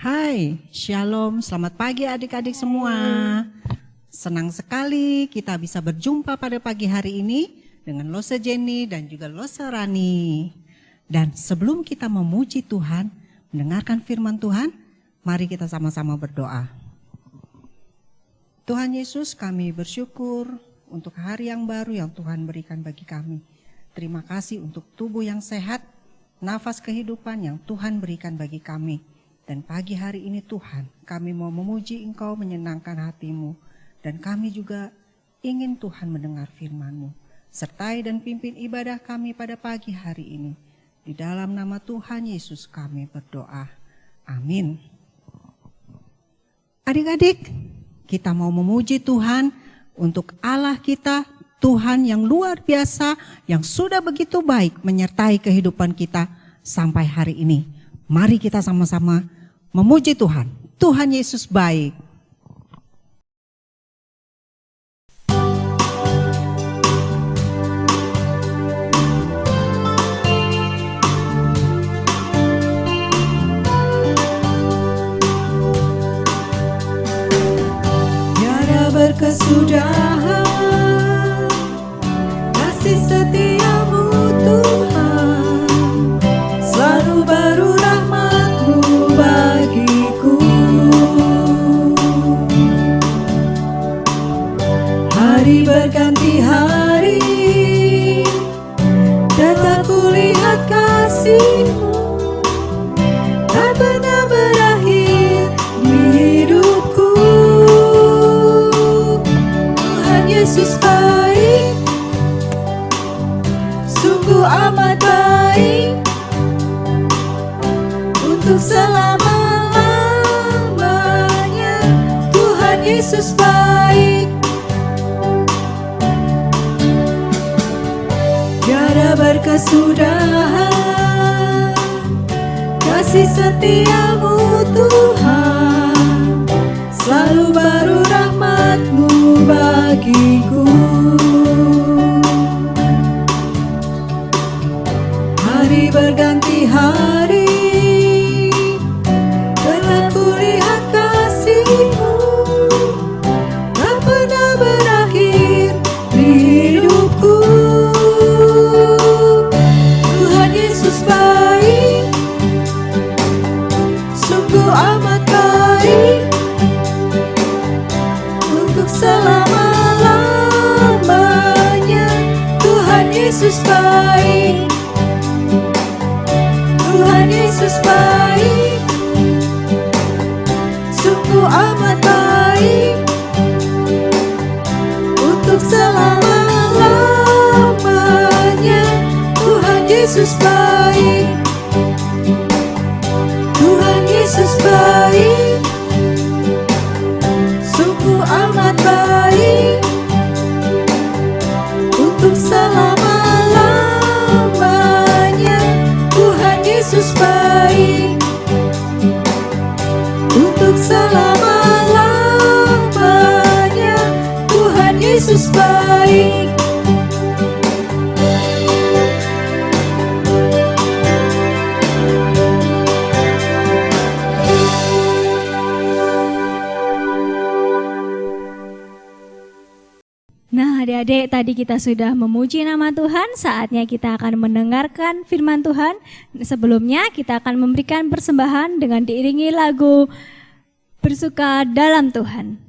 Hai, Shalom, selamat pagi adik-adik semua. Senang sekali kita bisa berjumpa pada pagi hari ini dengan Lose Jenny dan juga Lose Rani. Dan sebelum kita memuji Tuhan, mendengarkan firman Tuhan, mari kita sama-sama berdoa. Tuhan Yesus, kami bersyukur untuk hari yang baru yang Tuhan berikan bagi kami. Terima kasih untuk tubuh yang sehat, nafas kehidupan yang Tuhan berikan bagi kami. Dan pagi hari ini Tuhan, kami mau memuji Engkau, menyenangkan hati-Mu. Dan kami juga ingin Tuhan mendengar firman-Mu. Sertai dan pimpin ibadah kami pada pagi hari ini. Di dalam nama Tuhan Yesus kami berdoa. Amin. Adik-adik, kita mau memuji Tuhan untuk Allah kita, Tuhan yang luar biasa, yang sudah begitu baik menyertai kehidupan kita sampai hari ini. Mari kita sama-sama memuji Tuhan. Tuhan Yesus baik. Tiada berkesudahan kasih setiamu Tuhan, selalu baru rahmat-Mu bagiku. Hari berganti hari, dan tak kulihat kasih-Mu tak pernah berakhir di hidupku. Tuhan Yesus baik, sungguh amat baik, untuk selama-lamanya. Tuhan Yesus baik, tiada berkesudahan kasih setiamu Tuhan, selalu baru rahmat-Mu bagiku. Hari berganti hari, telah kulihat kasih-Mu tak pernah berakhir di hidupku. Tuhan Yesus baik, sungguh amat baik, untuk selama-lamanya. Tuhan Yesus baik, Tuhan Yesus baik, sungguh amat baik, untuk selama-lamanya. Tuhan Yesus baik, Tuhan Yesus baik, sungguh amat baik, untuk selama-lamanya. Tuhan Yesus baik, untuk selama-lamanya. Tuhan Yesus baik. Nah, adik-adik, tadi kita sudah memuji nama Tuhan, saatnya kita akan mendengarkan firman Tuhan. Sebelumnya kita akan memberikan persembahan dengan diiringi lagu Bersuka Dalam Tuhan.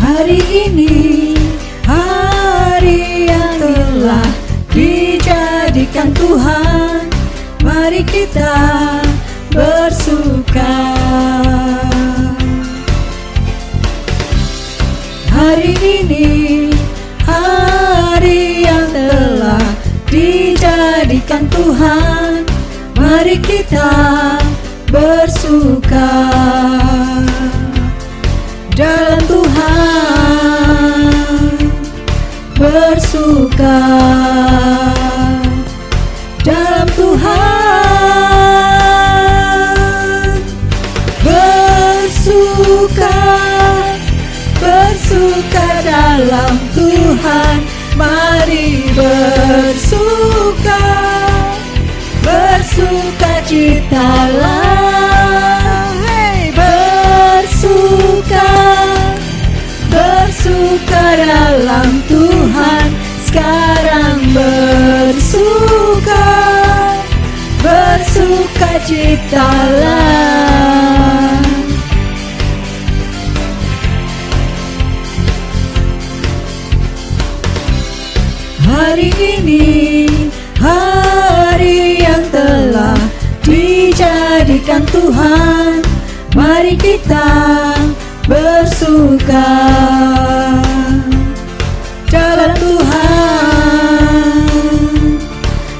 Hari ini, hari yang telah dijadikan Tuhan, mari kita bersuka. Hari ini, hari yang telah dijadikan Tuhan, mari kita bersuka dalam Tuhan, bersuka dalam Tuhan. dalam Tuhan, mari bersuka, bersukacitalah. Hey, bersuka dalam Tuhan, sekarang bersuka, bersukacitalah. Hari ini, hari yang telah dijadikan Tuhan, mari kita bersuka dalam Tuhan,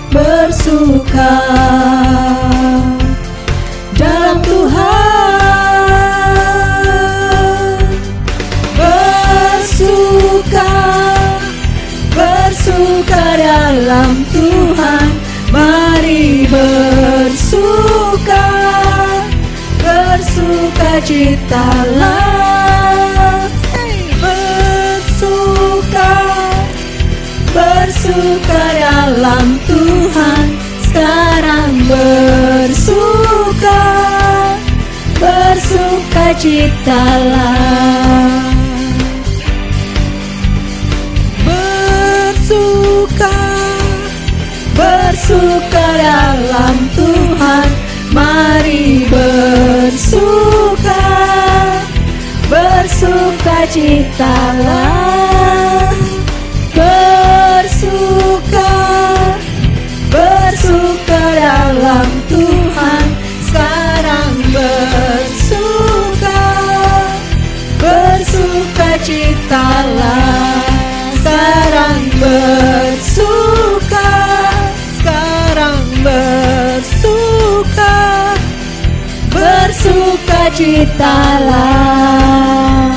bersuka dalam Tuhan, bersuka dalam Tuhan, mari bersuka, bersukacitalah. Hey, bersuka dalam Tuhan, sekarang bersuka, bersukacitalah. Bersuka dalam Tuhan, mari bersuka, bersukacitalah. Bersuka dalam Tuhan, sekarang bersuka, bersukacitalah. Sekarang bersuka, bersukacitalah.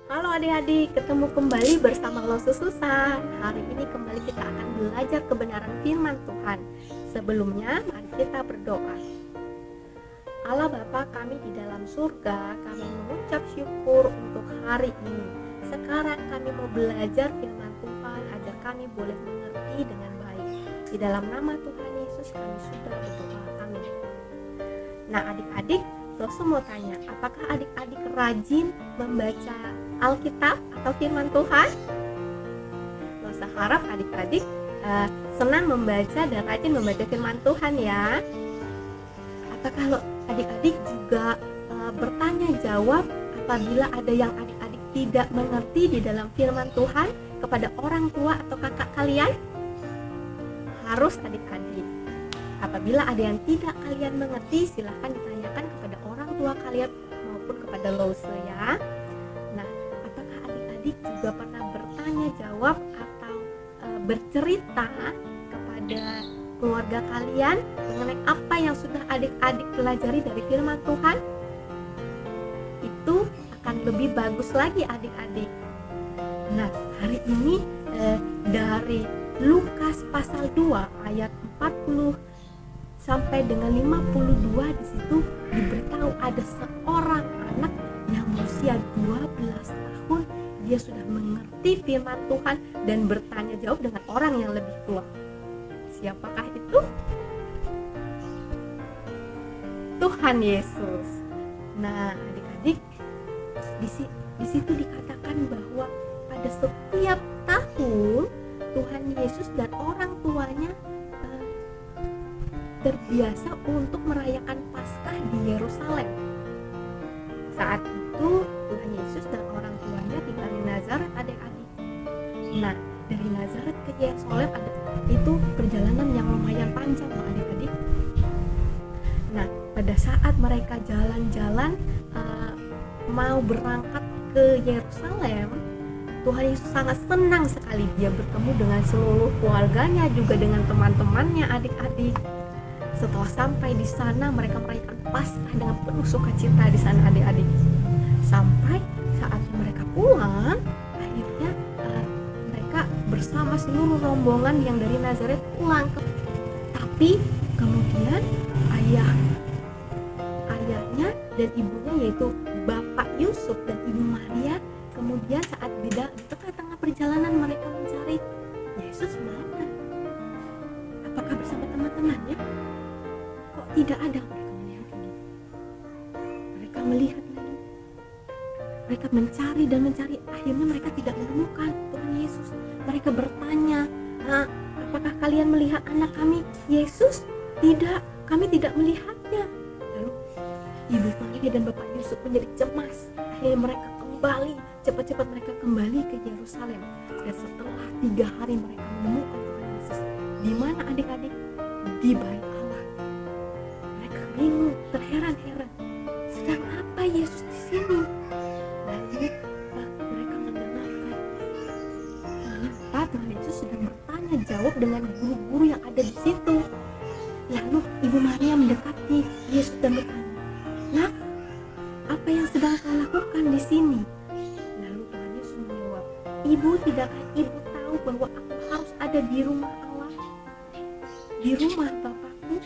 Halo adik-adik, ketemu kembali bersama Losu Susan. Hari ini kembali kita akan belajar kebenaran firman Tuhan. Sebelumnya, mari kita berdoa. Allah Bapa kami di dalam surga, kami mengucap syukur untuk hari ini. Sekarang kami mau belajar firman Tuhan agar kami boleh mengerti dengan baik. Di dalam nama Tuhan Yesus kami sudah berdoa, amin. Nah adik-adik, Losu mau tanya, apakah adik-adik rajin membaca Alkitab atau firman Tuhan? Losu harap adik-adik senang membaca dan rajin membaca firman Tuhan ya. Apakah adik-adik juga bertanya jawab apabila ada yang adik-adik tidak mengerti di dalam firman Tuhan kepada orang tua atau kakak kalian? Harus adik-adik. Apabila ada yang tidak kalian mengerti, silahkan ditanyakan kepada orang tua kalian maupun kepada Lose ya. Nah, apakah adik-adik juga pernah bertanya jawab atau bercerita kepada keluarga kalian mengenai apa yang sudah adik-adik pelajari dari firman Tuhan? Itu akan lebih bagus lagi adik-adik. Nah, hari ini dari Lukas pasal 2 ayat 40 sampai dengan 52 di situ diberitahu ada seorang anak yang berusia 12 tahun, dia sudah mengerti firman Tuhan dan bertanya jawab dengan orang yang lebih tua. Siapakah itu? Tuhan Yesus. Nah, adik-adik, di situ dikatakan bahwa pada setiap tahun Tuhan Yesus dan orang tuanya terbiasa untuk merayakan Paskah di Yerusalem. Saat itu Tuhan Yesus dan orang tuanya tinggal di Nazaret adik-adik. Nah, dari Nazaret ke Yerusalem itu perjalanan yang lumayan panjang loh adik-adik. Nah, pada saat mereka jalan-jalan mau berangkat ke Yerusalem, Tuhan Yesus sangat senang sekali dia bertemu dengan seluruh keluarganya, juga dengan teman-temannya adik-adik. Setelah sampai di sana, mereka merayakan Paskah dengan penuh sukacita di sana adik-adik. Sampai saat mereka pulang, akhirnya mereka bersama seluruh rombongan yang dari Nazaret pulang tapi kemudian ayahnya dan ibunya, yaitu Bapak Yusuf dan Ibu Maria, kemudian saat di tengah-tengah perjalanan mereka mencari Yesus mana? Apakah bersama teman-temannya? Kok tidak ada? Mereka melihat lagi. Mereka mencari dan mencari, akhirnya mereka tidak menemukan Tuhan Yesus. Mereka bertanya, apakah kalian melihat anak kami Yesus? Tidak, kami tidak melihatnya. Lalu Ibu Maria dan Bapak Yusuf menjadi cemas. Akhirnya mereka cepat-cepat mereka kembali ke Yerusalem. Dan setelah 3 hari mereka menemukan Tuhan Yesus. Di mana adik-adik? Di bait Allah. Mereka bingung, terheran-heran. Sedang apa Yesus di sini? Lalu mereka mendengarkan ternyata Tuhan Yesus sedang bertanya jawab dengan guru-guru yang ada di situ. Lalu Ibu Maria mendekati Yesus dan bertanya, "Nak, apa yang sedang kau lakukan di sini?" Lalu Tuhan Yesus menjawab, "Ibu, tidakkah ibu tahu bahwa aku harus ada di rumah Allah, di rumah Bapakku,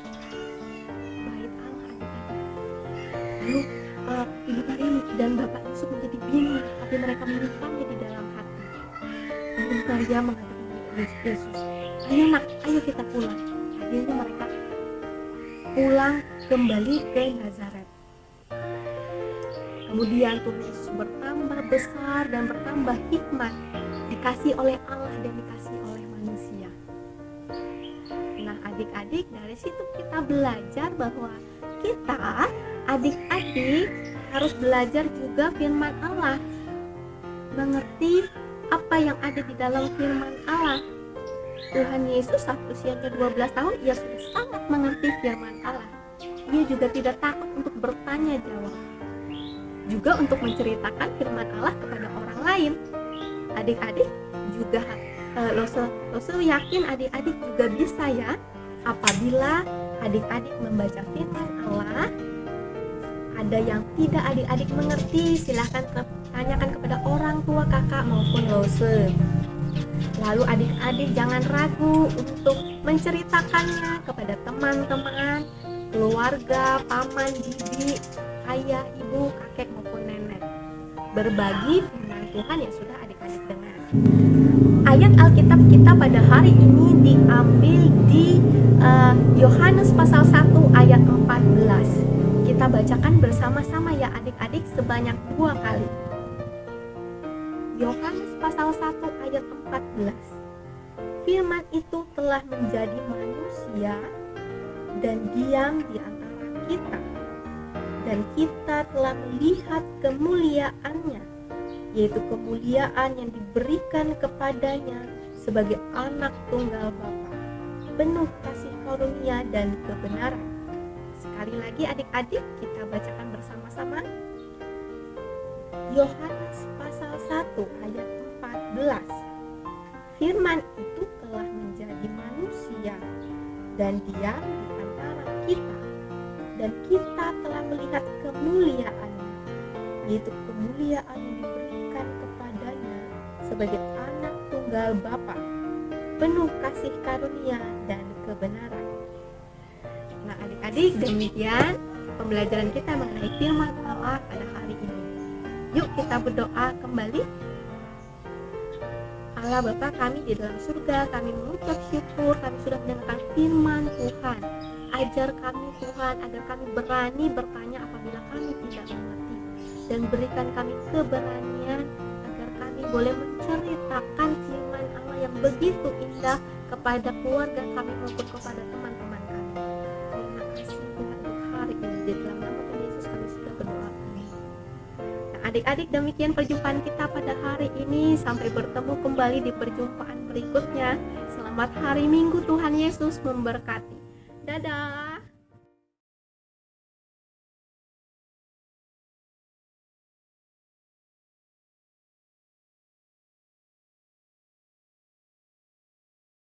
bait Allah adik-adik?" Lalu Ibu Maria dan Bapak Yusuf menjadi bingung, tapi mereka menyimpannya di dalam hati. Ibu Maria mengatakan kepada Yesus, "Ayo nak, ayo kita pulang." Akhirnya mereka pulang kembali ke Nazaret. Kemudian Tuhan Yesus bertambah besar dan bertambah hikmat, dikasih oleh Allah dan dikasih oleh manusia. Nah adik-adik, dari situ kita belajar bahwa kita adik-adik harus belajar juga firman Allah, mengerti apa yang ada di dalam firman Allah. Tuhan Yesus saat usianya 12 tahun, ia sudah sangat mengerti firman Allah. Ia juga tidak takut untuk bertanya jawab, juga untuk menceritakan firman Allah kepada orang lain. Adik-adik juga Loso yakin adik-adik juga bisa ya, apabila adik-adik membaca firman Allah, ada yang tidak adik-adik mengerti, silahkan tanyakan kepada orang tua, kakak maupun Lose. Lalu adik-adik jangan ragu untuk menceritakannya kepada teman-teman, keluarga, paman, bibi, ayah, ibu, kakek maupun nenek. Berbagi firman Tuhan yang sudah adik-adik dengar. Ayat Alkitab kita pada hari ini diambil di Yohanes pasal 1 ayat 14. Kita bacakan bersama-sama ya adik-adik sebanyak 2 kali. Yohanes pasal 1 ayat 14. Firman itu telah menjadi manusia dan diam di antara kita, dan kita telah melihat kemuliaannya, yaitu kemuliaan yang diberikan kepadanya sebagai anak tunggal Bapa, penuh kasih karunia dan kebenaran. Sekali lagi adik-adik kita bacakan bersama-sama. Yohanes pasal 1 ayat 14. Firman itu telah menjadi manusia dan diam di antara kita, dan kita telah melihat kemuliaannya, yaitu kemuliaan yang diberikan kepadanya sebagai anak tunggal Bapa, penuh kasih karunia dan kebenaran. Nah adik-adik, demikian pembelajaran kita mengenai firman Allah pada hari ini. Yuk kita berdoa kembali. Allah Bapa kami di dalam surga, kami mengucap syukur kami sudah mendengarkan firman Tuhan. Ajar kami Tuhan agar kami berani bertanya apabila kami tidak mengerti, dan berikan kami keberanian agar kami boleh menceritakan firman Allah yang begitu indah kepada keluarga kami maupun kepada teman-teman kami. Terima kasih Tuhan untuk hari ini, di dalam nama Tuhan Yesus kami sudah berdoa. Nah, adik-adik, demikian perjumpaan kita pada hari ini. Sampai bertemu kembali di perjumpaan berikutnya. Selamat hari Minggu, Tuhan Yesus memberkati. Dadah.